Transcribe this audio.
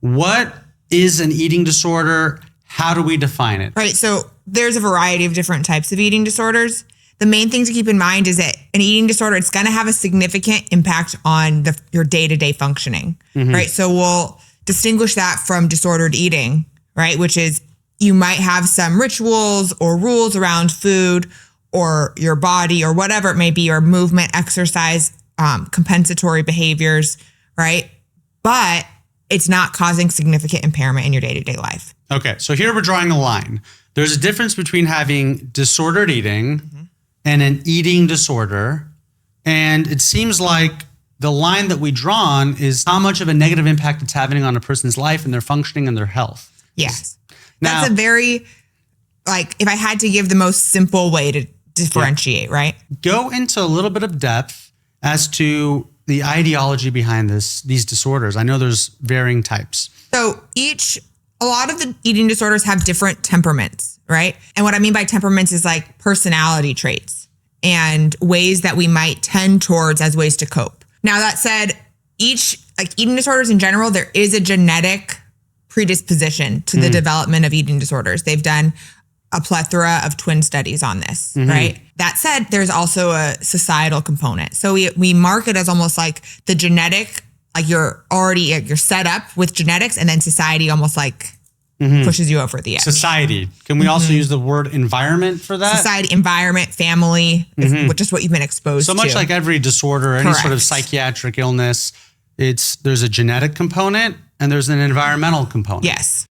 What is an eating disorder? How do we define it? Right. So there's a variety of different types of eating disorders. The main thing to keep in mind is that an eating disorder, it's going to have a significant impact on your day-to-day functioning, right? So we'll distinguish that from disordered eating, right? Which is you might have some rituals or rules around food or your body or whatever it may be, or movement, exercise, compensatory behaviors, right? But it's not causing significant impairment in your day-to-day life. Okay, so here we're drawing a line. There's a difference between having disordered eating and an eating disorder. And it seems like the line that we drawn is how much of a negative impact it's having on a person's life and their functioning and their health. Yes. That's a very, if I had to give the most simple way to differentiate, right? Go into a little bit of depth as to the ideology behind these disorders. I know there's varying types. So a lot of the eating disorders have different temperaments, right? And what I mean by temperaments is like personality traits and ways that we might tend towards as ways to cope. Now that said, eating disorders in general, there is a genetic predisposition to the development of eating disorders. They've done a plethora of twin studies on this, right? That said, there's also a societal component. So we mark it as almost like the genetic, like you're set up with genetics, and then society almost pushes you over the edge. Society. Can we also use the word environment for that? Society, environment, family, just what you've been exposed to. So much like every disorder, any sort of psychiatric illness, there's a genetic component and there's an environmental component. Yes.